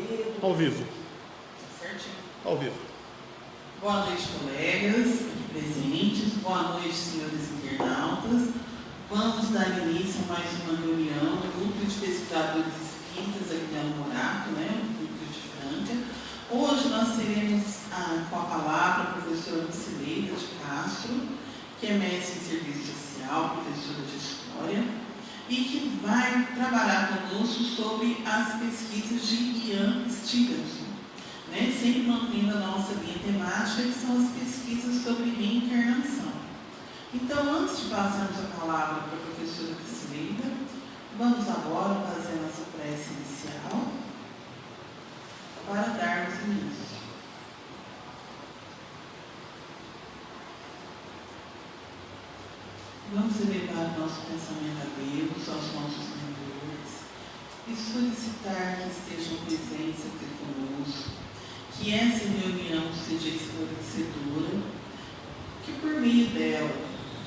dedo. Ao vivo. Certinho. Ao vivo. Boa noite, colegas aqui presentes. Boa noite, senhores internautas. Vamos dar início a mais uma reunião do Grupo de Pesquisadores Espíritas aqui da Morato, o Grupo de Franca. Hoje nós teremos com a palavra a professora Lucileida de Castro, que é mestre em Serviço Social, professora de História, e que vai trabalhar conosco sobre as pesquisas de Ian Stevenson, sempre mantendo a nossa linha temática, que são as pesquisas sobre reencarnação. Então, antes de passarmos a palavra para a professora Lucileida, vamos agora fazer a nossa prece inicial para darmos início. Vamos elevar o nosso pensamento a Deus, aos nossos mentores, e solicitar que estejam presentes aqui conosco, que essa reunião seja esclarecedora, que por meio dela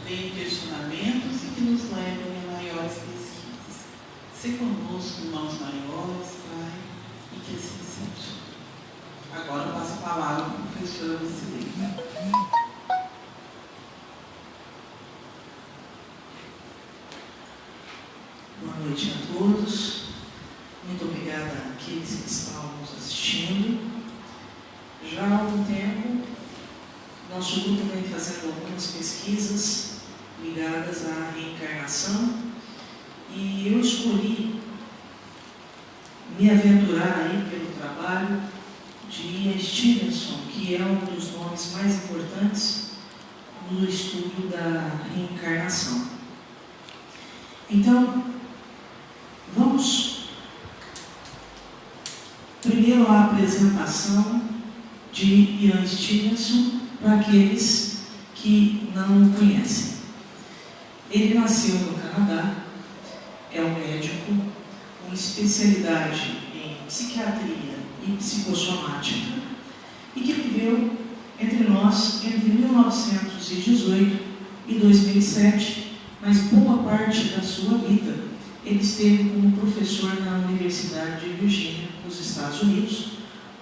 venham questionamentos e que nos levem a maiores pesquisas. Se conosco, irmãos maiores, Pai, e que assim seja. Agora eu passo a palavra para a professora Lucileida. Boa noite a todos. Muito obrigada àqueles que estão nos assistindo. Já há algum tempo, nosso grupo vem fazendo algumas pesquisas ligadas à reencarnação e eu escolhi me aventurar aí pelo trabalho de Ian Stevenson, que é um dos nomes mais importantes no estudo da reencarnação. Então, vamos primeiro à apresentação de Ian Stevenson para aqueles que não o conhecem. Ele nasceu no Canadá, é um médico com especialidade em psiquiatria e psicossomática e que viveu entre nós entre 1918 e 2007, mas boa parte da sua vida ele esteve como professor na Universidade de Virgínia, nos Estados Unidos,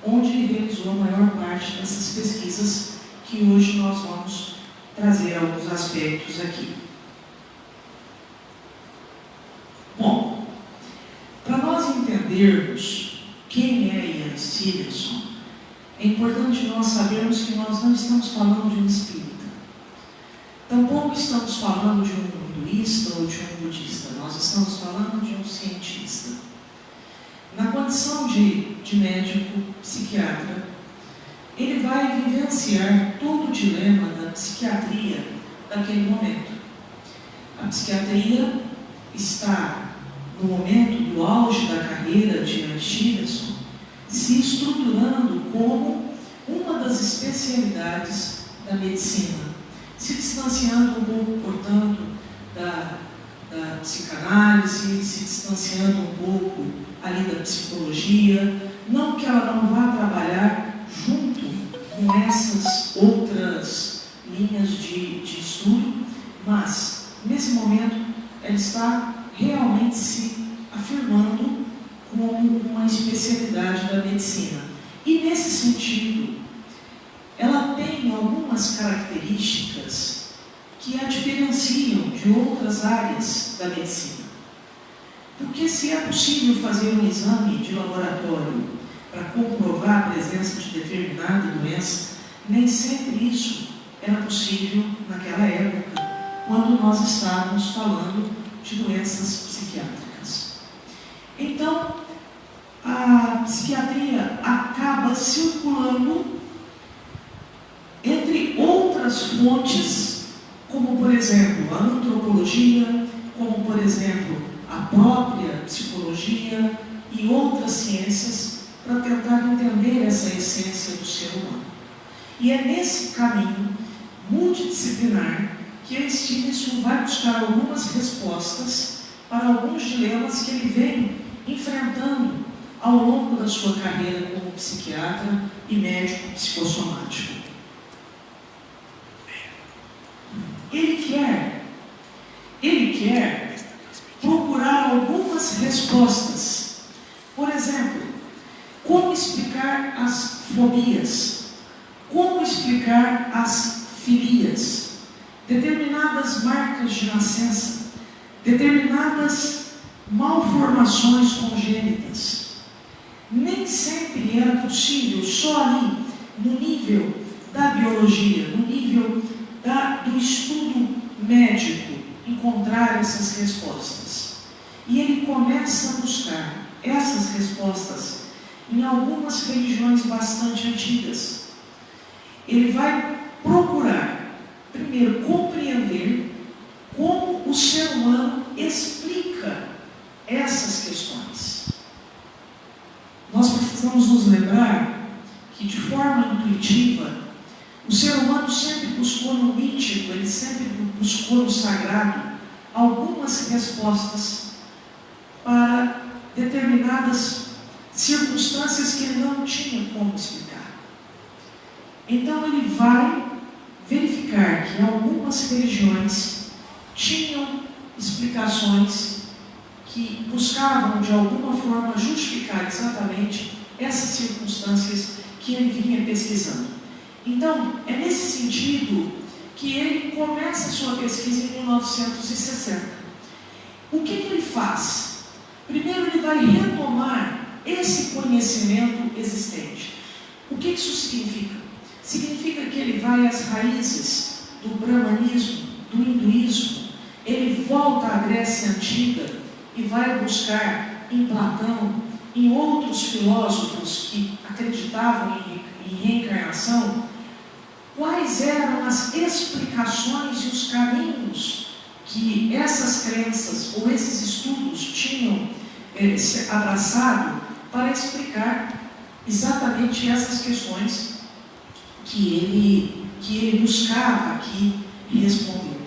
onde ele realizou a maior parte dessas pesquisas que hoje nós vamos trazer alguns aspectos aqui. Bom, para nós entendermos quem é Ian Stevenson, é importante nós sabermos que nós não estamos falando de um espírita. Tampouco estamos falando de um hinduísta ou de um budista, nós estamos falando de um cientista. Na condição de médico, psiquiatra, ele vai vivenciar todo o dilema da psiquiatria daquele momento. A psiquiatria está, no momento do auge da carreira de Ian Stevenson, se estruturando como uma das especialidades da medicina, se distanciando um pouco, portanto, da psicanálise, se distanciando um pouco ali da psicologia, não que ela não vá trabalhar junto com essas outras linhas de estudo, mas, nesse momento, ela está realmente se afirmando como uma especialidade da medicina. E, nesse sentido, ela tem algumas características que a diferenciam de outras áreas da medicina. Porque se é possível fazer um exame de laboratório para comprovar a presença de determinada doença, nem sempre isso era possível naquela época, quando nós estávamos falando de doenças psiquiátricas. Então, a psiquiatria acaba circulando entre outras fontes, como, por exemplo, a antropologia, como, por exemplo, a própria psicologia e outras ciências, para tentar entender essa essência do ser humano. E é nesse caminho multidisciplinar que Ian Stevenson vai buscar algumas respostas para alguns dilemas que ele vem enfrentando ao longo da sua carreira como psiquiatra e médico psicossomático. Ele quer procurar algumas respostas. Por exemplo, Como explicar as fobias? Como explicar as filias? Determinadas marcas de nascença, determinadas malformações congênitas. Nem sempre era possível, só ali, no nível da biologia, no nível do estudo médico, encontrar essas respostas. E ele começa a buscar essas respostas em algumas religiões bastante antigas. Ele vai procurar, primeiro, compreender como o ser humano explica essas questões. Nós precisamos nos lembrar que, de forma intuitiva, o ser humano sempre buscou no mítico, ele sempre buscou no sagrado algumas respostas para determinadas circunstâncias que ele não tinha como explicar. Então ele vai verificar que algumas religiões tinham explicações que buscavam de alguma forma justificar exatamente essas circunstâncias que ele vinha pesquisando. Então, é nesse sentido que ele começa a sua pesquisa em 1960. O que ele faz? Primeiro, ele vai retomar esse conhecimento existente. O que isso significa? Significa que ele vai às raízes do brahmanismo, do hinduísmo, ele volta à Grécia Antiga e vai buscar em Platão, em outros filósofos que acreditavam em reencarnação, quais eram as explicações e os caminhos que essas crenças ou esses estudos tinham abraçado para explicar exatamente essas questões que ele buscava aqui responder.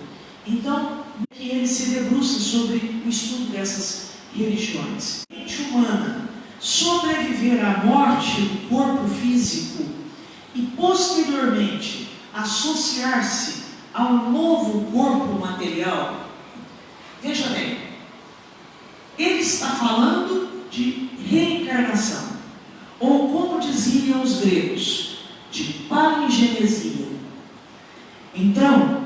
Então, que ele se debruça sobre o estudo dessas religiões. A mente humana sobreviver à morte do corpo físico e posteriormente associar-se ao novo corpo material. Veja bem, ele está falando de reencarnação, ou como diziam os gregos, de palingenesia. Então,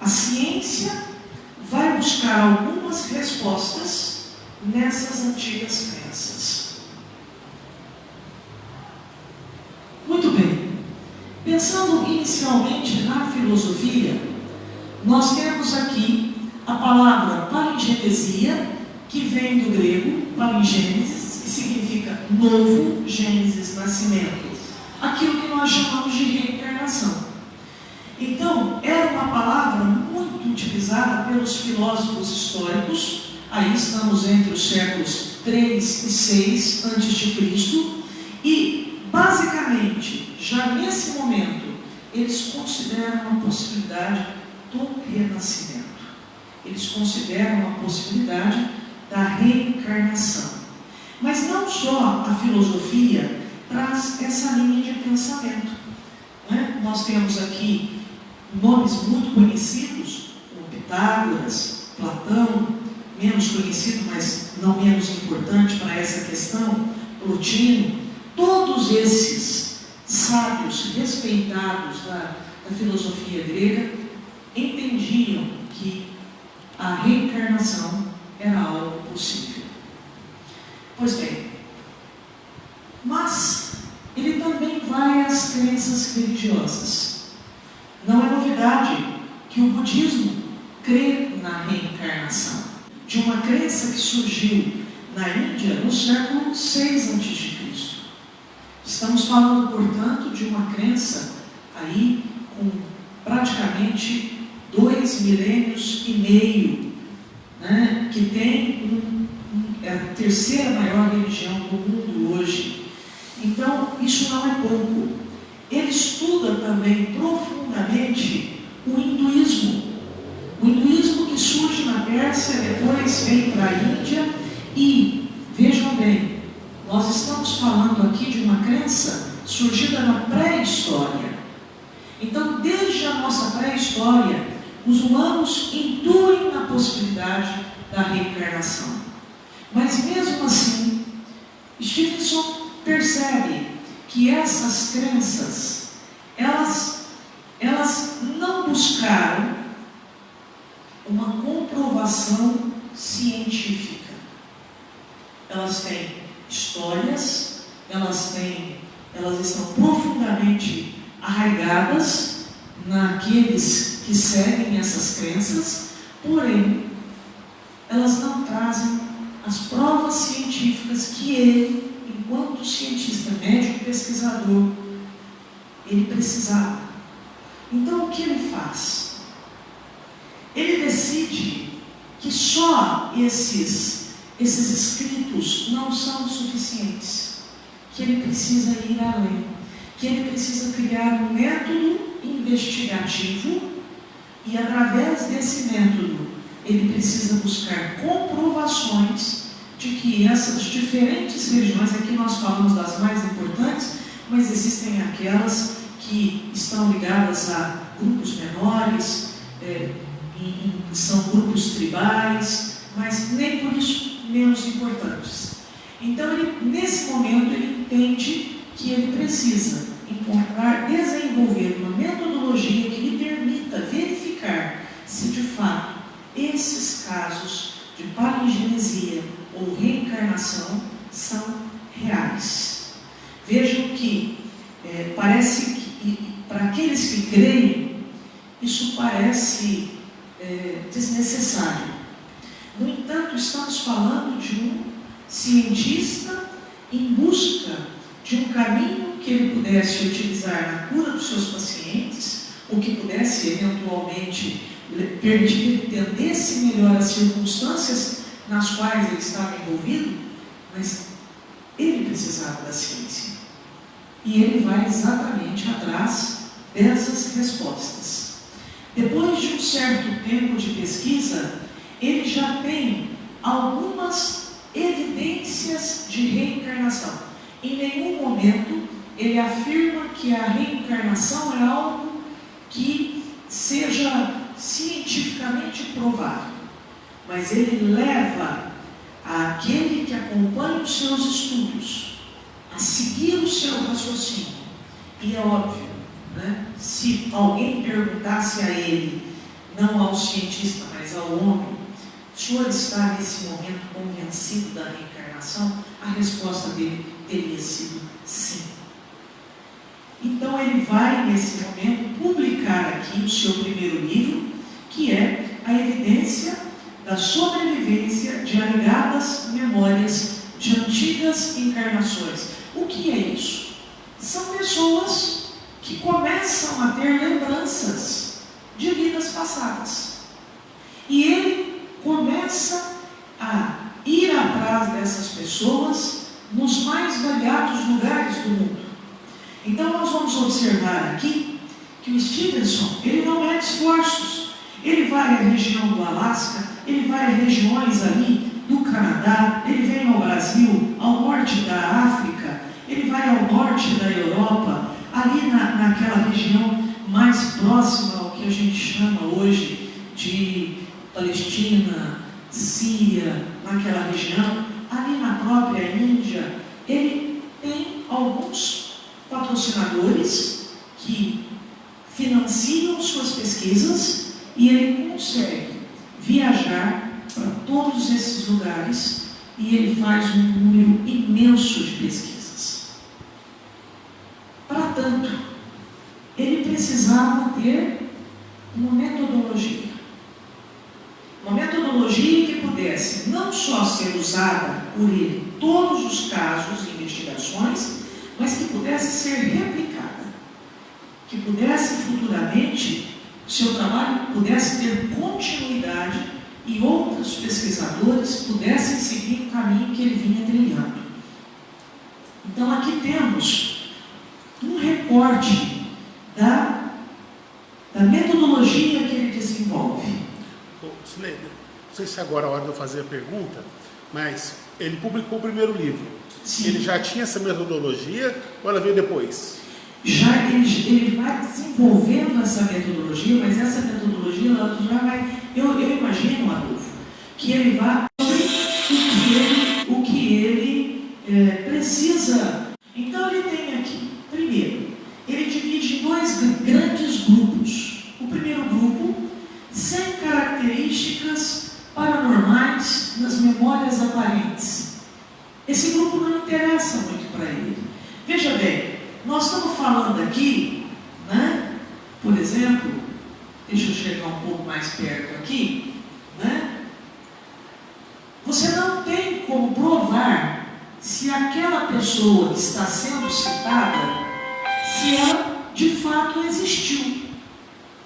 a ciência vai buscar algumas respostas nessas antigas crenças. Muito bem. Pensando inicialmente na filosofia, nós temos aqui a palavra palingenesia, que vem do grego palingênesis, que significa novo, gênesis, nascimento. Aquilo que nós chamamos de reencarnação. Então, era uma palavra muito utilizada pelos filósofos históricos. Aí estamos entre os séculos 3 e 6 a.C. E, basicamente, já nesse momento, eles consideram uma possibilidade do renascimento. Eles consideram a possibilidade da reencarnação. Mas não só a filosofia traz essa linha de pensamento. Né? Nós temos aqui nomes muito conhecidos, como Pitágoras, Platão, menos conhecido, mas não menos importante para essa questão, Plotino. Todos esses sábios respeitados da filosofia grega entendiam que a reencarnação era algo possível. Pois bem, mas ele também vai às crenças religiosas. Não é novidade que o budismo crê na reencarnação, de uma crença que surgiu na Índia no século 6 a.C. Estamos falando, portanto, de uma crença aí com praticamente 2,5 milênios, né, que tem é a terceira maior religião do mundo hoje. Então, isso não é pouco. Ele estuda também profundamente o hinduísmo. O hinduísmo que surge na Pérsia, depois vem para a Índia e, vejam bem, nós estamos falando aqui de uma crença surgida na pré-história. Então, desde a nossa pré-história, os humanos intuem na possibilidade da reencarnação. Mas mesmo assim, Stevenson percebe que essas crenças, elas não buscaram uma comprovação científica. Elas têm histórias, elas estão profundamente arraigadas naqueles que seguem essas crenças, porém, elas não trazem as provas científicas que ele, enquanto cientista, médico e pesquisador, ele precisava. Então, o que ele faz? Ele decide que só esses escritos não são suficientes, que ele precisa ir além, que ele precisa criar um método investigativo e, através desse método, ele precisa buscar comprovações de que essas diferentes religiões, aqui nós falamos das mais importantes, mas existem aquelas que estão ligadas a grupos menores, são grupos tribais, mas nem por isso menos importantes. Então, nesse momento, ele entende que ele precisa desenvolver uma metodologia que lhe permita verificar se de fato esses casos de palingenesia ou reencarnação são reais. Vejam que parece que, para aqueles que creem, isso parece desnecessário. No entanto, estamos falando de um cientista em busca de um caminho que ele pudesse utilizar na cura dos seus pacientes, ou que pudesse eventualmente permitir que entendesse melhor as circunstâncias nas quais ele estava envolvido, mas ele precisava da ciência. E ele vai exatamente atrás dessas respostas. Depois de um certo tempo de pesquisa, ele já tem algumas evidências de reencarnação. Em nenhum momento ele afirma que a reencarnação é algo que seja cientificamente provável, mas ele leva aquele que acompanha os seus estudos a seguir o seu raciocínio. E é óbvio, né? Se alguém perguntasse a ele, não ao cientista, mas ao homem, o senhor está nesse momento convencido da reencarnação? A resposta dele teria sido sim. Então ele vai, nesse momento, publicar aqui o seu primeiro livro, que é a evidência da sobrevivência de alegadas memórias de antigas encarnações. O que é isso? São pessoas que começam a ter lembranças de vidas passadas. E ele começa a ir atrás dessas pessoas nos mais variados lugares do mundo. Então nós vamos observar aqui que o Stevenson, ele não mede esforços. Ele vai à região do Alasca, ele vai a regiões ali do Canadá, ele vem ao Brasil, ao norte da África, ele vai ao norte da Europa, ali naquela região mais próxima ao que a gente chama hoje de Palestina, Síria, naquela região, ali na própria Índia. Ele tem alguns patrocinadores que financiam suas pesquisas e ele consegue viajar para todos esses lugares e ele faz um número imenso de pesquisas. Para tanto, ele precisava ter uma metodologia. Uma metodologia que pudesse não só ser usada por ele em todos os casos e investigações, mas que pudesse ser replicada, que pudesse futuramente, o seu trabalho pudesse ter continuidade e outros pesquisadores pudessem seguir o caminho que ele vinha trilhando. Então aqui temos um recorte da metodologia que ele desenvolve. Sileide, não sei se agora é a hora de eu fazer a pergunta, mas ele publicou o primeiro livro. Sim. Ele já tinha essa metodologia ou ela veio depois? Já ele vai desenvolvendo essa metodologia, mas essa metodologia ela já vai. Eu imagino, Adolfo, que ele vai sobre o que ele exame. Então ele tem aqui, primeiro, ele divide em dois grandes grupos. O primeiro grupo, sem características paranormais nas memórias aparentes. Esse grupo não interessa muito para ele. Veja bem, nós estamos falando aqui, né? Por exemplo, deixa eu chegar um pouco mais perto aqui, né? Você não tem como provar se aquela pessoa que está sendo citada, se ela de fato existiu.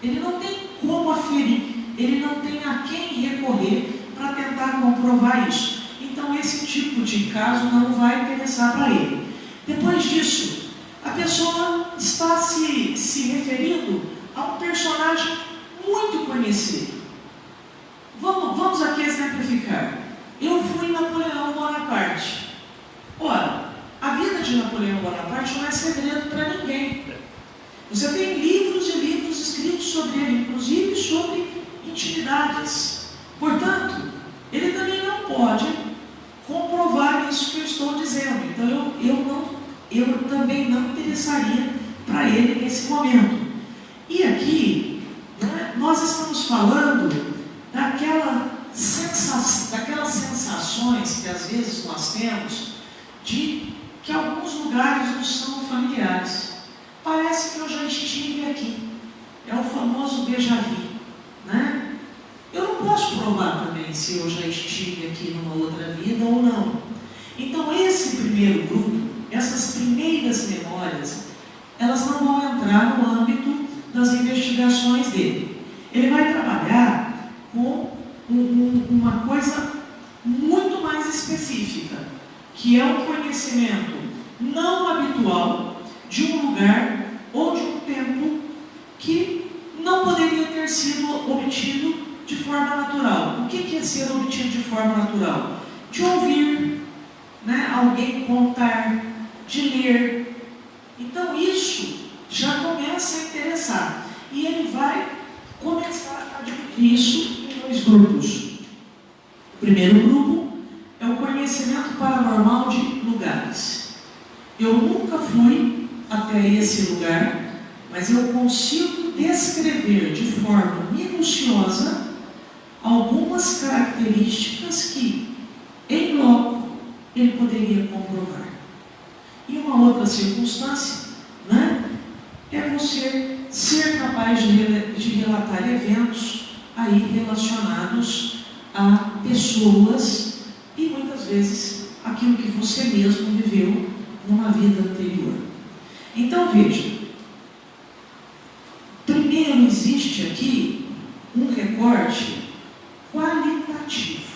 Ele não tem como aferir, ele não tem a quem recorrer para tentar comprovar isso. Então esse tipo de caso não vai interessar para ele. Depois disso, a pessoa está se referindo a um personagem muito conhecido. Vamos aqui exemplificar. Eu fui Napoleão Bonaparte. Ora, a vida de Napoleão Bonaparte não é segredo para ninguém. Você tem livros e livros escritos sobre ele, inclusive sobre intimidades. Portanto, ele também não pode comprovar isso que eu estou dizendo. Então, eu também não interessaria para ele nesse momento. E aqui, né, nós estamos falando daquelas sensações que às vezes nós temos de que alguns lugares nos são familiares. Parece que eu já estive aqui. É o famoso déjà vu, né? Eu não posso provar também se eu já estive aqui numa outra vida ou não. Então esse primeiro grupo, essas primeiras memórias, elas não vão entrar no âmbito das investigações dele. Ele vai trabalhar com uma coisa muito mais específica, que é um conhecimento não habitual de um lugar ou de um tempo que não poderia ter sido obtido de forma natural. O que é ser obtido de forma natural? De ouvir, né, alguém contar, de ler. Então isso já começa a interessar. E ele vai começar a dividir isso em dois grupos. O primeiro grupo é o conhecimento paranormal de lugares. Eu nunca fui até esse lugar, mas eu consigo descrever de forma minuciosa algumas características que, em loco, ele poderia comprovar. E uma outra circunstância, né, é você ser capaz de relatar eventos aí relacionados a pessoas e muitas vezes aquilo que você mesmo viveu numa vida anterior. Então veja, primeiro existe aqui um recorte qualitativo.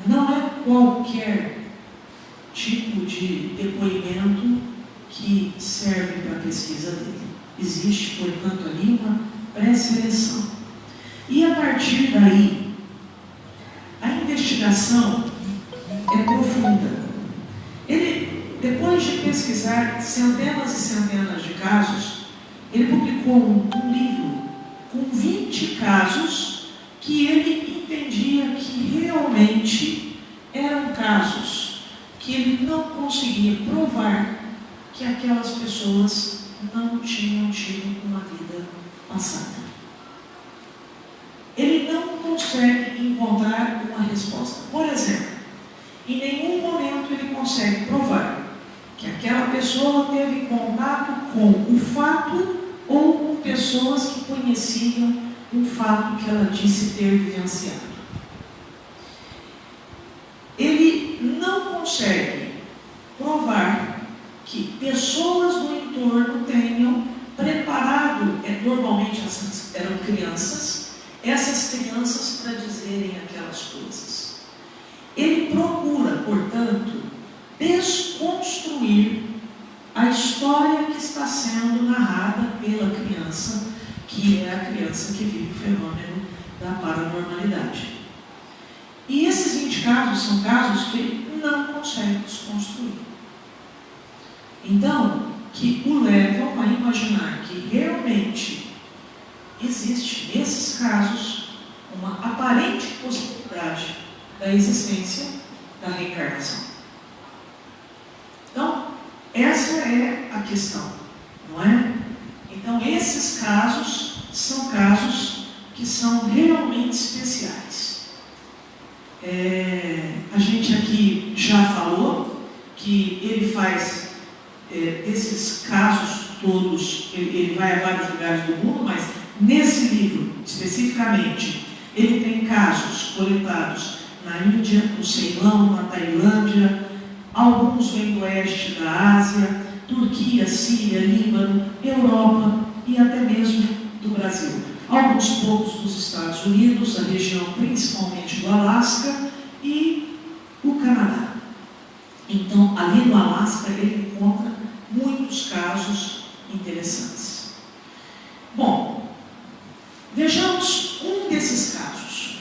Não é qualquer tipo de depoimento que serve para a pesquisa dele. Existe, portanto, ali uma pré-seleção. E a partir daí, a investigação é profunda. Ele, depois de pesquisar centenas e centenas de casos, ele publicou um livro com 20 casos que ele entendia que realmente eram casos que ele não conseguia provar que aquelas pessoas não tinham tido uma vida passada. Ele não consegue encontrar uma resposta. Por exemplo, em nenhum momento ele consegue provar que aquela pessoa teve contato com o fato ou com pessoas que conheciam um fato que ela disse ter vivenciado. Ele não consegue provar que pessoas no entorno tenham preparado, normalmente essas eram crianças, essas crianças para dizerem aquelas coisas. Ele procura, portanto, desconstruir a história que está sendo narrada pela criança, que é a criança que vive o fenômeno da paranormalidade. E esses 20 casos são casos que ele não consegue desconstruir. Então, que o levam a imaginar que realmente existe, nesses casos, uma aparente possibilidade da existência da reencarnação. Essa é a questão, não é? Então, esses casos são casos que são realmente especiais. A gente aqui já falou que ele faz esses casos todos, ele vai a vários lugares do mundo, mas nesse livro, especificamente, ele tem casos coletados na Índia, no Ceilão, na Tailândia, alguns vêm do oeste da Ásia, Turquia, Síria, Líbano, Europa e até mesmo do Brasil. Alguns poucos dos Estados Unidos, a região principalmente do Alasca e o Canadá. Então, ali no Alasca, ele encontra muitos casos interessantes. Bom, vejamos um desses casos.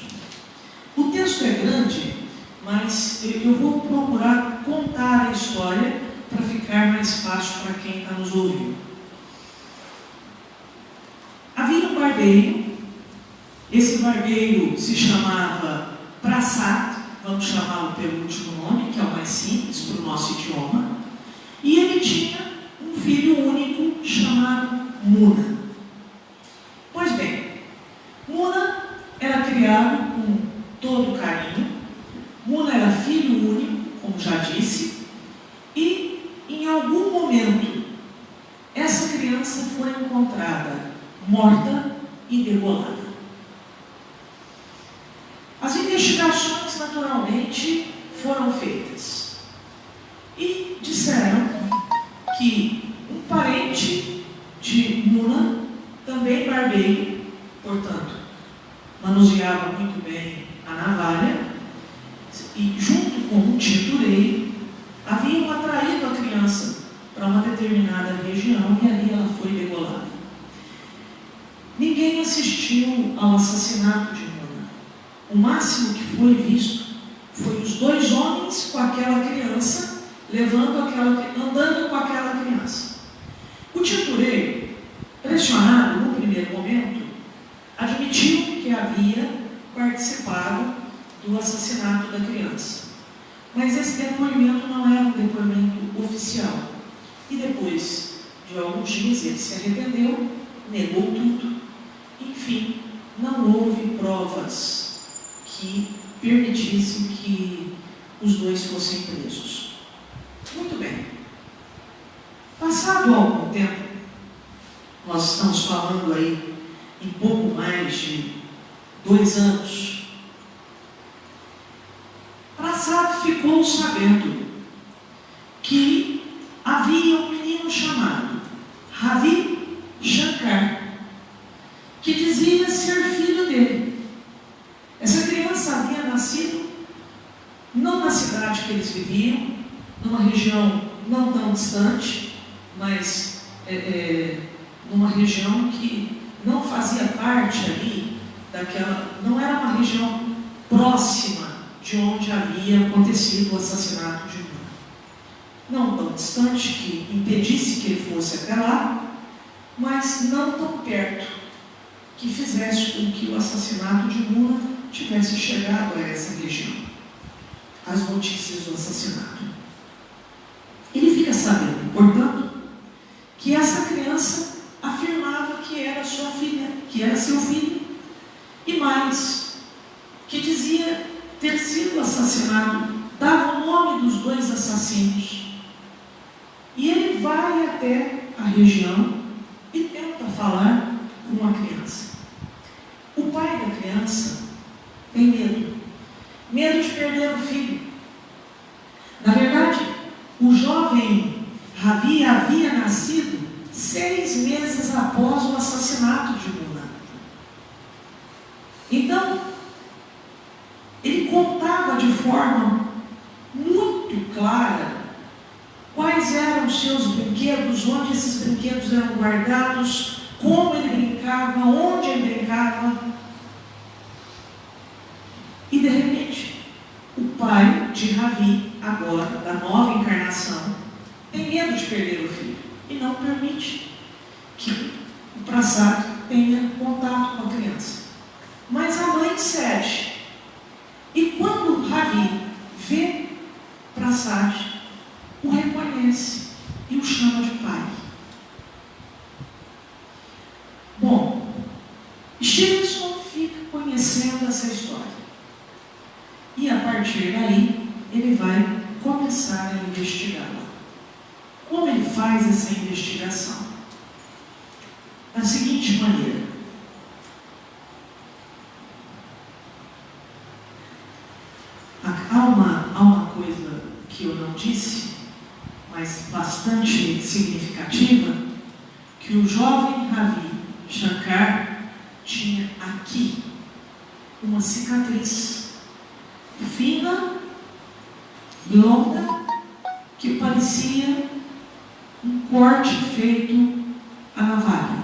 O texto é grande, mas eu vou procurar contar a história para ficar mais fácil para quem está nos ouvindo. Havia um barbeiro, esse barbeiro se chamava Prasad, vamos chamá-lo pelo último nome, que é o mais simples para o nosso idioma, e ele tinha um filho único chamado Muna. Pois bem, Muna era criado com todo carinho. Muna era filho único, como já disse, e em algum momento essa criança foi encontrada morta e degolada. As investigações, naturalmente, foram feitas e disseram que um parente de Muna, também barbeiro, portanto, manuseava muito bem a navalha, e junto com um tintureiro, haviam atraído a criança para uma determinada região e ali ela foi degolada. Ninguém assistiu ao assassinato de Muna. O máximo que foi visto foi os dois homens com aquela criança, andando com aquela criança. O tintureiro, pressionado no primeiro momento, admitiu que havia participado do assassinato da criança. Mas esse depoimento não era um depoimento oficial. E depois de alguns dias ele se arrependeu, negou tudo. Enfim, não houve provas que permitissem que os dois fossem presos. Muito bem. Passado algum tempo, nós estamos falando aí em pouco mais de 2 anos, Prasad ficou sabendo que havia um menino chamado Ravi Shankar, que dizia ser filho dele. Essa criança havia nascido não na cidade que eles viviam, numa região não tão distante, mas numa região que não fazia parte ali daquela, não era uma região próxima de onde havia acontecido o assassinato de Muna. Não tão distante que impedisse que ele fosse até lá, mas não tão perto que fizesse com que o assassinato de Muna tivesse chegado a essa região. As notícias do assassinato. Ele fica sabendo, portanto, que essa criança afirmava que era sua filha, que era seu filho, e mais, que dizia ter sido assassinado, dava o nome dos 2 assassinos. E ele vai até a região e tenta falar com a criança. O pai da criança tem medo de perder o filho. Na verdade, o jovem Ravi havia nascido 6 meses após o assassinato de Muna. Então, ele contava de forma muito clara quais eram os seus brinquedos, onde esses brinquedos eram guardados, como ele brincava, onde ele brincava. E de repente, o pai de Ravi, agora, da nova encarnação, tem medo de perder o filho e não permite que o Prasad tenha contato com a criança. Mas a mãe cede. E quando Ravi vê Prasad, o reconhece e o chama de pai. Bom, Stevenson fica conhecendo essa história. E a partir daí, ele vai começar a investigá-la. Como ele faz essa investigação? Da seguinte maneira. Há uma coisa que eu não disse, mas bastante significativa, que o jovem Ravi Shankar tinha aqui uma cicatriz fina, longa, que parecia um corte feito à navalha.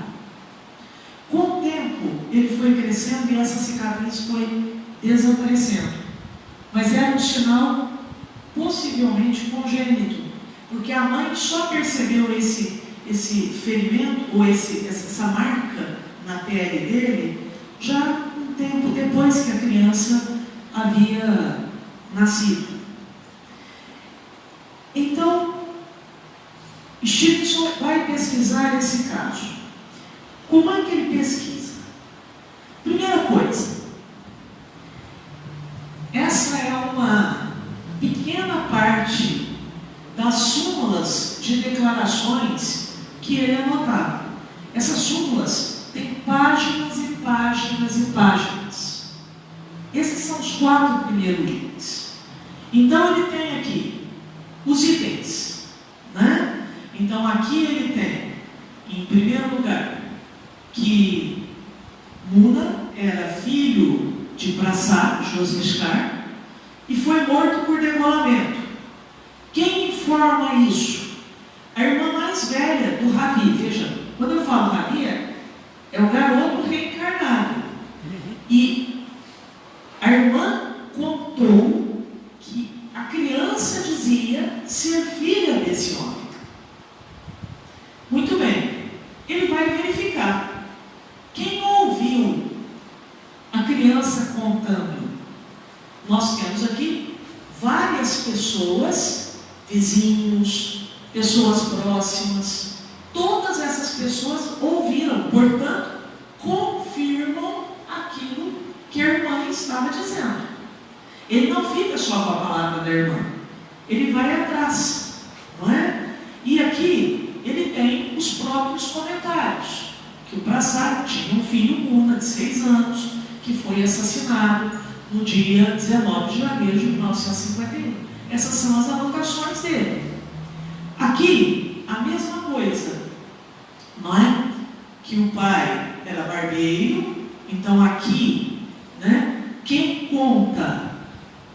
Com o tempo, ele foi crescendo e essa cicatriz foi desaparecendo. Mas era um sinal possivelmente congênito, porque a mãe só percebeu esse ferimento, ou essa marca na pele dele, já um tempo depois que a criança havia nascido. Então, Stevenson vai pesquisar esse caso. Como é que ele pesquisa? Primeira coisa, essa é uma pequena parte das súmulas de declarações que ele anotava. Essas súmulas têm páginas e páginas e páginas. Esses são os 4 primeiros itens. Então ele tem aqui os itens, né? Então aqui ele tem, em primeiro lugar, que Muna era filho de Prasad, Josnishkar, e foi morto por degolamento. Quem informa isso? A irmã mais velha do Ravi. Veja, quando eu falo Ravi, é o garoto reencarnado. E a irmã contou que a criança dizia ser filha desse homem. Muito bem, ele vai verificar. Quem ouviu a criança contando? Nós temos aqui várias pessoas, vizinhos, pessoas próximas. Todas essas pessoas ouviram, portanto, confirmam aquilo que a irmã estava dizendo. Ele não fica só com a palavra da irmã, ele vai atrás, não é? E aqui ele tem os próprios comentários, que o Prasad tinha um filho Muna de 6 anos, que foi assassinado no dia 19 de janeiro de 1951. Essas são as anotações dele. Aqui, a mesma coisa, não é? Que o pai era barbeiro, então aqui, né? Quem conta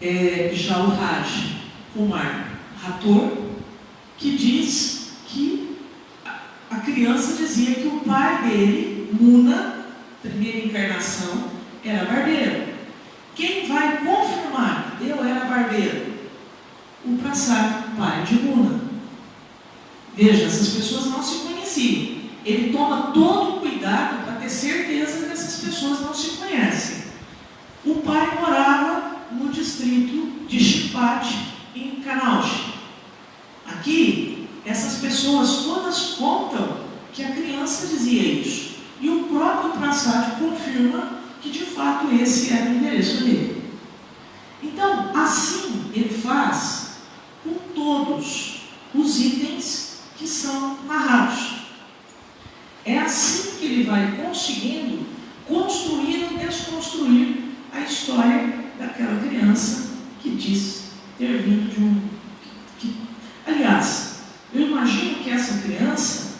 é Jalraj Kumar Rathore, que diz que a criança dizia que o pai dele, Muna, primeira encarnação, era barbeiro. Quem vai confirmar que eu era barbeiro? O Prasad, pai de Muna. Veja, essas pessoas não se conheciam. Ele toma todo o cuidado para ter certeza que essas pessoas não se conhecem. O pai morava no distrito de Shipati, em Kanauji. Aqui, essas pessoas todas contam que a criança dizia isso. E o próprio Prasad confirma que de fato esse era o endereço dele. Então, assim ele faz com todos os itens que são narrados. É assim que ele vai conseguindo construir ou desconstruir a história daquela criança que diz ter vindo de um... Aliás, eu imagino que essa criança,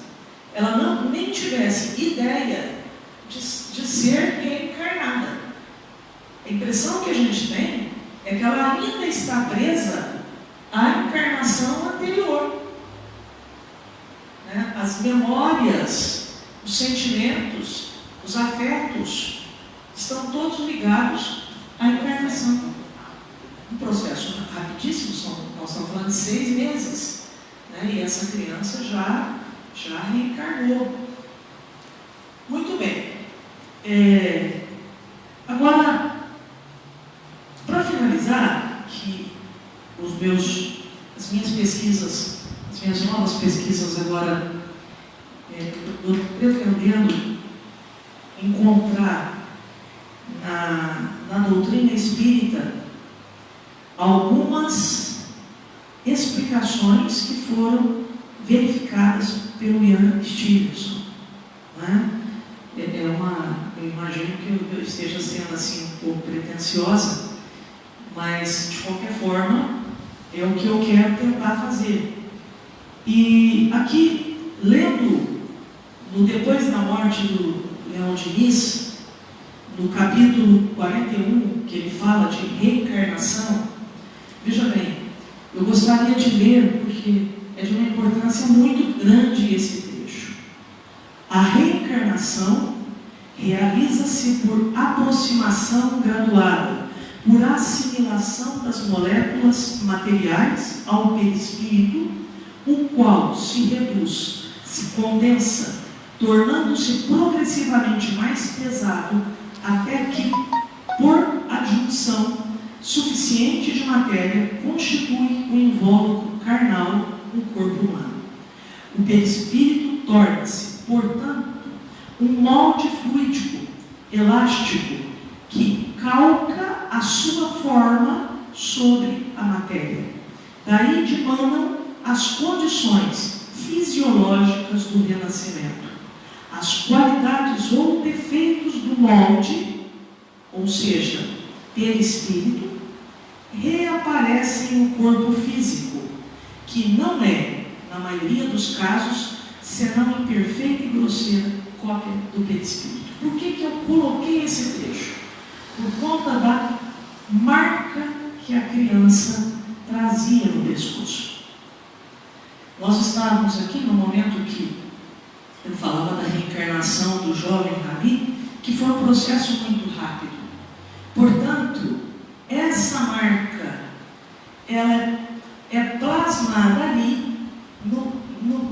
ela nem tivesse ideia de ser reencarnada. A impressão que a gente tem é que ela ainda está presa à encarnação anterior. Né? As memórias, os sentimentos, os afetos estão todos ligados à encarnação. Um processo rapidíssimo, nós estamos falando de 6 meses, né? E essa criança já reencarnou. Muito bem. Agora, para finalizar, que as minhas minhas novas pesquisas agora, eu pretendendo encontrar na doutrina espírita algumas explicações que foram verificadas pelo Ian Stevenson. Né? Eu imagino que eu esteja sendo assim um pouco pretensiosa, mas de qualquer forma é o que eu quero tentar fazer. E aqui, lendo no Depois da Morte do Leão Diniz, no capítulo 41, que ele fala de reencarnação, veja bem, eu gostaria de ler, porque é de uma importância muito grande esse trecho. A reencarnação realiza-se por aproximação graduada, por assimilação das moléculas materiais ao perispírito, o qual se reduz, se condensa, tornando-se progressivamente mais pesado, até que, por adjunção suficiente de matéria, constitui o invólucro carnal do corpo humano. O perispírito torna-se, portanto, um molde fluídico, elástico, que calca a sua forma sobre a matéria. Daí dimanam as condições fisiológicas do renascimento. As qualidades ou defeitos do molde, ou seja, perispírito, reaparecem no corpo físico, que não é, na maioria dos casos, senão imperfeita e grosseira cópia do perispírito. Por que eu coloquei esse trecho? Por conta da marca que a criança trazia no pescoço. Nós estávamos aqui no momento que eu falava da reencarnação do jovem Ravi, que foi um processo muito rápido. Portanto, essa marca, ela é plasmada ali,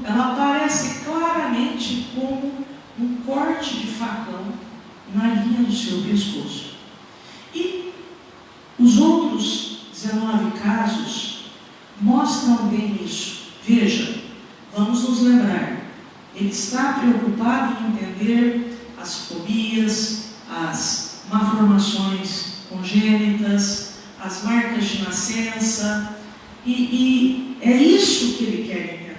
ela aparece claramente como um corte de facão na linha do seu pescoço. E os outros 19 casos mostram bem isso. Veja, vamos nos lembrar. Ele está preocupado em entender as fobias, as malformações congênitas, as marcas de nascença, e é isso que ele quer entender.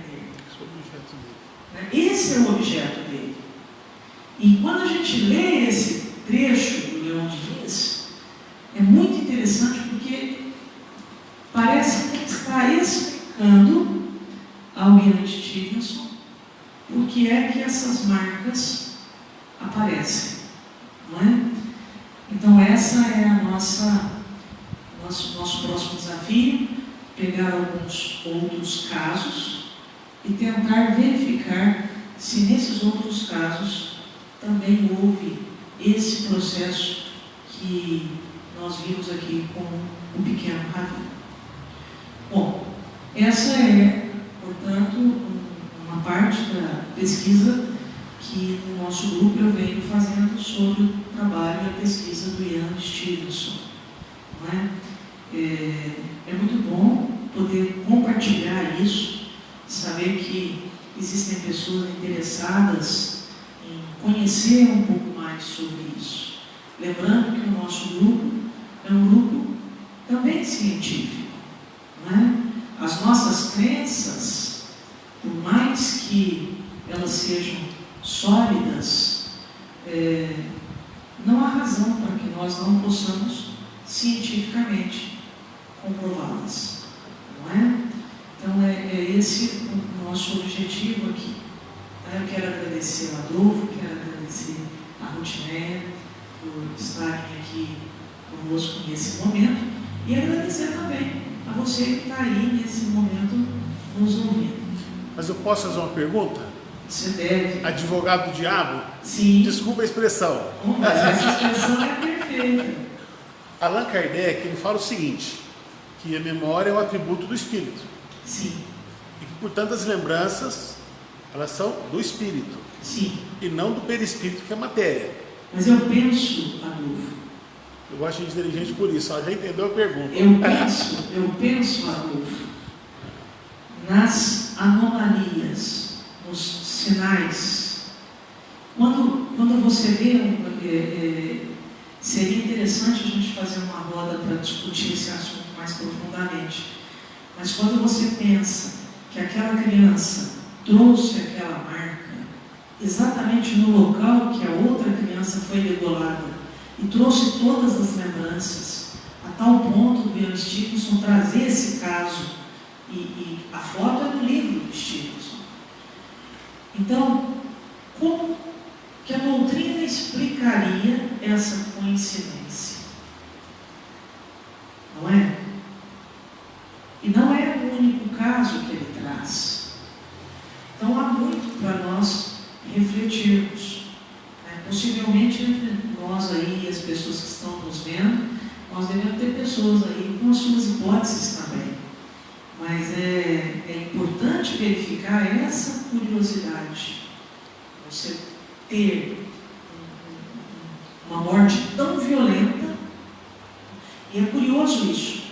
Esse é o objeto dele. E quando a gente lê esse trecho do Leão Diniz, é muito interessante porque parece que ele está explicando ao Ian Stevenson por que é que essas marcas aparecem, não é? Então essa é a nosso próximo desafio, pegar alguns outros casos e tentar verificar se nesses outros casos também houve esse processo que nós vimos aqui com o pequeno Ravi. Bom, essa é, portanto, uma parte da pesquisa que no nosso grupo eu venho fazendo sobre o trabalho e a pesquisa do Ian Stevenson. Não é? É muito bom poder compartilhar isso, saber que existem pessoas interessadas em conhecer um pouco mais sobre isso. Lembrando que o nosso grupo é um grupo também científico. Não é? As nossas crenças, por mais que elas sejam sólidas, não há razão para que nós não possamos cientificamente comprová-las, não é? Então é esse o nosso objetivo aqui. Eu quero agradecer a Adolfo, quero agradecer a Rutineia por estarem aqui conosco nesse momento e agradecer também a você que está aí nesse momento nos ouvindo. Mas eu posso fazer uma pergunta? Você deve. Advogado do diabo? Sim. Desculpa a expressão. Mas essa expressão é perfeita. Allan Kardec ele fala o seguinte, que a memória é um atributo do espírito. Sim. E que, portanto, as lembranças, elas são do espírito. Sim. E não do perispírito, que é matéria. Mas eu penso, Adolfo. Eu gosto de inteligente por isso, já entendeu a pergunta. Eu penso, Adolfo, nas anomalias linhas, nos sinais. Quando você vê, seria interessante a gente fazer uma roda para discutir esse assunto mais profundamente. Mas quando você pensa que aquela criança trouxe aquela marca exatamente no local que a outra criança foi degolada e trouxe todas as lembranças, a tal ponto do Ian Stevenson trazer esse caso, e a foto é do livro do Stevenson. Então, como que a doutrina explicaria essa coincidência? Não é? E não é o único caso que ele traz. Então há muito para nós refletirmos. Possivelmente entre nós aí, as pessoas que estão nos vendo, nós devemos ter pessoas aí com as suas hipóteses também. Mas é importante verificar essa curiosidade. Você ter uma morte tão violenta, e é curioso isso.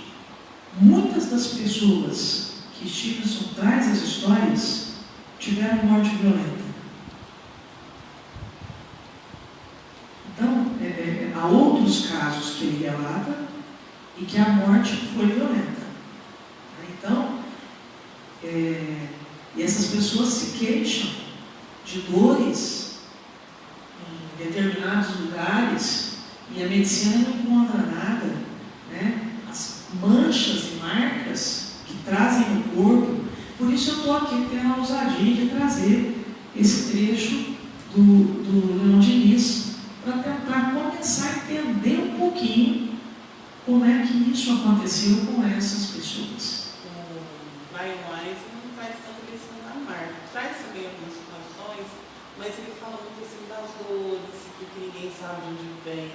Muitas das pessoas que Stevenson traz as histórias tiveram morte violenta. Então, há outros casos que ele relata e que a morte foi violenta. Então, e essas pessoas se queixam de dores em determinados lugares e a medicina não encontra nada, né? As manchas e marcas que trazem no corpo. Por isso eu estou aqui tendo a ousadia de trazer esse trecho do Leon Diniz para tentar começar a entender um pouquinho como é que isso aconteceu com essas pessoas. O Brian Weiss não traz tanta questão da marca, traz também algumas situações, mas ele fala muito assim das dores, que ninguém sabe de onde vem,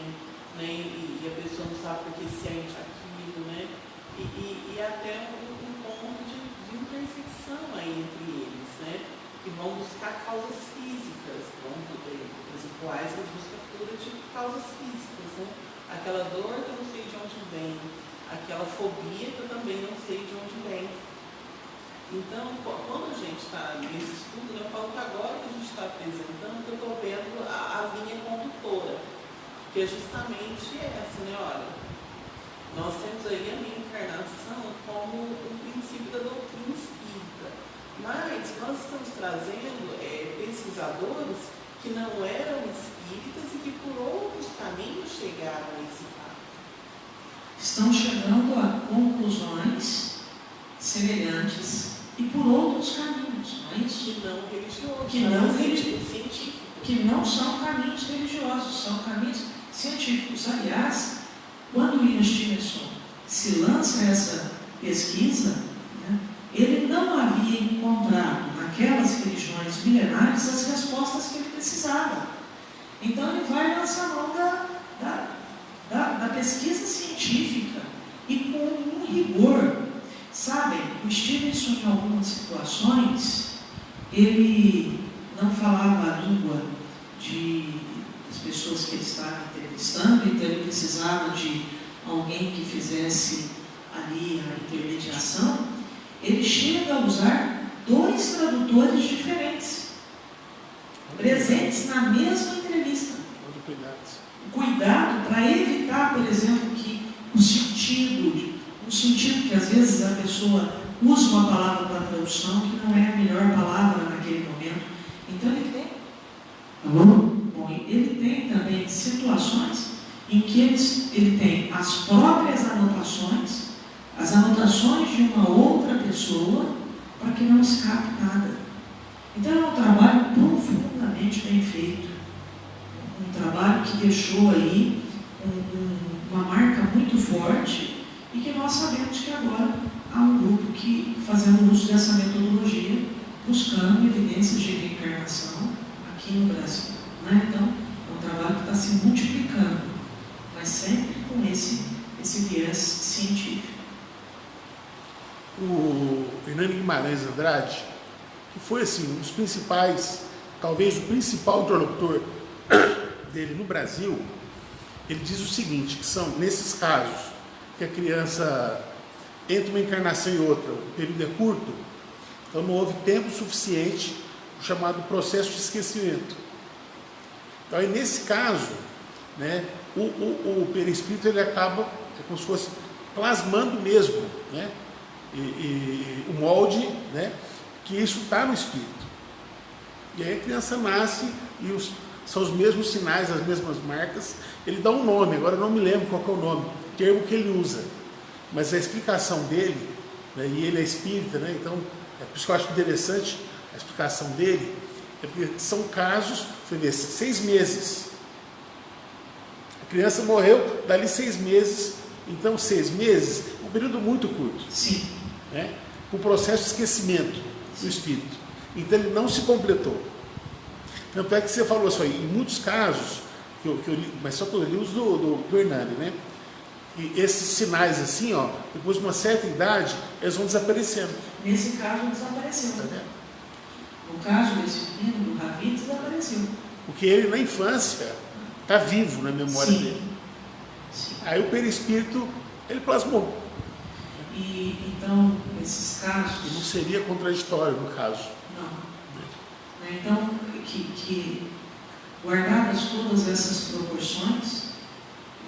né? E a pessoa não sabe por que sente aquilo, né? E até um ponto de intersecção aí entre eles, né? Que vão buscar causas físicas, por exemplo, o Weiss busca a cura de causas físicas, né? Aquela dor que eu não sei de onde vem, aquela fobia que eu também não sei de onde vem. Então, quando a gente está nesse estudo, eu falo que agora que a gente está apresentando, eu estou vendo a linha condutora, que é justamente essa, né? Olha, nós temos aí a minha encarnação como um princípio da doutrina espírita, mas nós estamos trazendo pesquisadores que não eram espíritas e que por outros caminhos chegaram a esse fato. Estão chegando a conclusões semelhantes e por outros caminhos, não é isso? Que não religiosos, que não científicos. Que não são caminhos religiosos, são caminhos científicos. Aliás, quando Ian Stevenson se lança essa pesquisa, né, ele não havia encontrado naquelas religiões milenares as respostas que ele precisava. Então ele vai lançar mão da pesquisa científica e com um rigor. Sabem, o Stevenson, em algumas situações, ele não falava a língua das pessoas que ele estava entrevistando, então ele precisava de alguém que fizesse ali a intermediação. Ele chega a usar 2 tradutores diferentes, presentes na mesma entrevista. Cuidado para evitar, por exemplo, que um sentido que às vezes a pessoa usa uma palavra para tradução que não é a melhor palavra naquele momento. Então ele tem também situações em que ele tem as próprias anotações, as anotações de uma outra pessoa, para que não escape nada. Então é um trabalho profundamente bem feito, um trabalho que deixou aí uma marca muito forte e que nós sabemos que agora há um grupo que fazendo uso dessa metodologia, buscando evidências de reencarnação aqui no Brasil. Né? Então, é um trabalho que está se multiplicando, mas sempre com esse viés científico. O Hernani Guimarães Andrade, que foi assim, um dos principais, talvez o principal interlocutor dele no Brasil, ele diz o seguinte, que são, nesses casos, que a criança entre uma encarnação e outra, o período é curto, Então não houve tempo suficiente, o chamado processo de esquecimento. Então aí nesse caso, né, o perispírito ele acaba, é como se fosse plasmando mesmo, né, o molde, né, que isso está no espírito. E aí a criança nasce e são os mesmos sinais, as mesmas marcas. Ele dá um nome, agora eu não me lembro qual que é o nome, o termo que ele usa. Mas a explicação dele, né, e ele é espírita, né, então é por isso que eu acho interessante a explicação dele, é porque são casos, você vê, 6 meses. A criança morreu, dali 6 meses, então 6 meses é um período muito curto. Sim. Né, com o processo de esquecimento do espírito. Então ele não se completou. Tanto é que você falou isso aí, em muitos casos, que eu li, mas só que eu li os do Hernani, né? E esses sinais assim, ó, depois de uma certa idade, eles vão desaparecendo. Nesse caso desapareceu. Tá vendo? No caso desse menino, do Ravi, desapareceu. Porque ele na infância está vivo na memória Sim. dele. Sim. Aí o perispírito, ele plasmou. E então, esses casos. E não seria contraditório no caso. Não. Então, que guardadas todas essas proporções,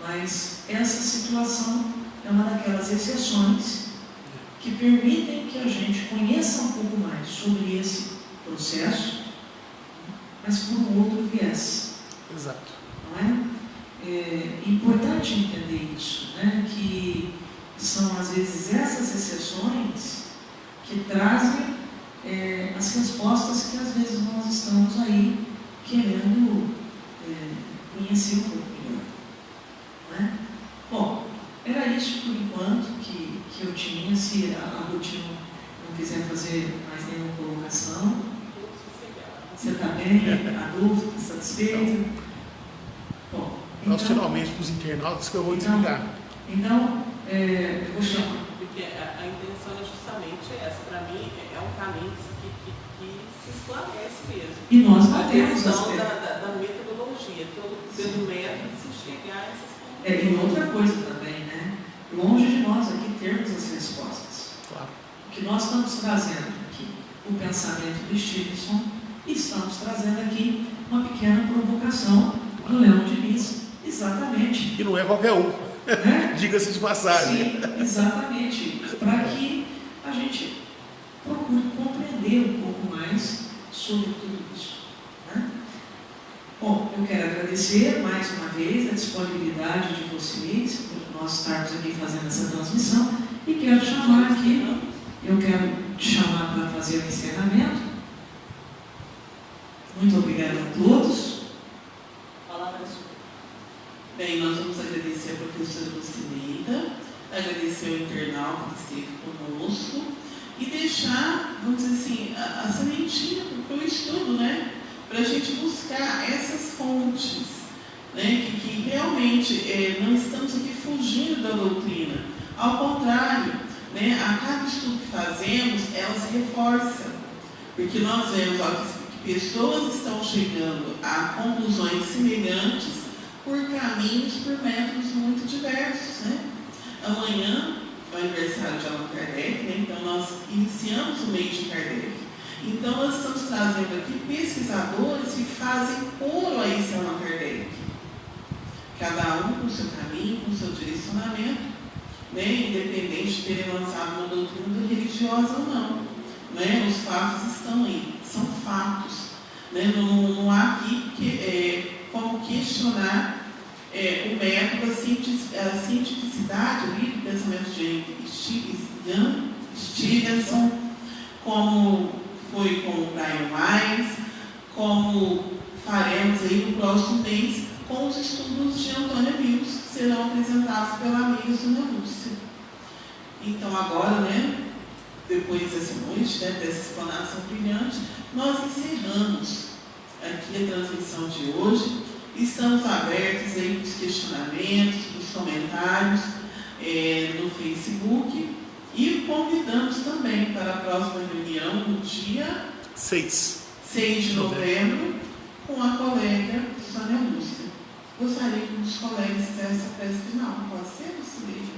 mas essa situação é uma daquelas exceções que permitem que a gente conheça um pouco mais sobre esse processo, mas por um outro viés. Exato. Não é? É importante entender isso, né? Que são às vezes essas exceções que trazem as respostas que às vezes nós estamos aí querendo conhecer um pouco melhor. Não é? Bom, era isso por enquanto que eu tinha. Se a Ruth não quiser fazer mais nenhuma colocação, você está bem? Adulto, satisfeito? Bom, Nós então, finalmente, para os internautas, que eu vou desligar. Então, eu vou chamar. Porque a intenção é justamente essa. Para mim, é um caminho que se esclarece mesmo. E nós a batemos questão da metodologia, pelo método se chegar a essas conclusões. E outra coisa também, né? Longe de nós aqui termos as respostas. Claro. O que nós estamos trazendo aqui, o pensamento do Stevenson, e estamos trazendo aqui uma pequena provocação do Leão de Lins. Exatamente. E não é qualquer um. Né? Diga-se de passagem. Sim, exatamente. Para que a gente procure compreender um pouco mais sobre tudo isso. Né? Bom, eu quero agradecer mais uma vez a disponibilidade de vocês por nós estarmos aqui fazendo essa transmissão e quero chamar aqui, para fazer o encerramento. Muito obrigado a todos. Palavras. Bem, nós vamos agradecer a professora Lucineida, agradecer o internauta que esteve conosco e deixar, vamos dizer assim, a sementinha para o estudo, né? Para a gente buscar essas fontes, né? Que realmente não estamos aqui fugindo da doutrina. Ao contrário, né? A cada estudo que fazemos, ela se reforça, porque nós vemos que pessoas estão chegando a conclusões semelhantes por caminhos, por métodos muito diversos, né? Amanhã é o aniversário de Allan Kardec, né? Então nós iniciamos o mês de Kardec. Então nós estamos trazendo aqui pesquisadores que fazem coro a esse Allan Kardec. Cada um com o seu caminho, com o seu direcionamento, né? Independente de terem lançado uma doutrina religiosa ou não. Né? Os fatos estão aí, são fatos. Né? Não há aqui como questionar o método, a cientificidade ali do pensamento de Stevenson, como foi com o Brian Weiss, como faremos aí no próximo mês com os estudos de Antônia Mills, que serão apresentados pela amiga Sônia Lúcia. Então agora, né, depois dessa noite, né, dessa explanação brilhante, nós encerramos aqui a transmissão de hoje. Estamos abertos aí para os questionamentos, para os comentários no Facebook e convidamos também para a próxima reunião no dia 6 de novembro com a colega Sônia Lúcia. Gostaria que os colegas fizessem essa prece final. Pode ser, Lucilene?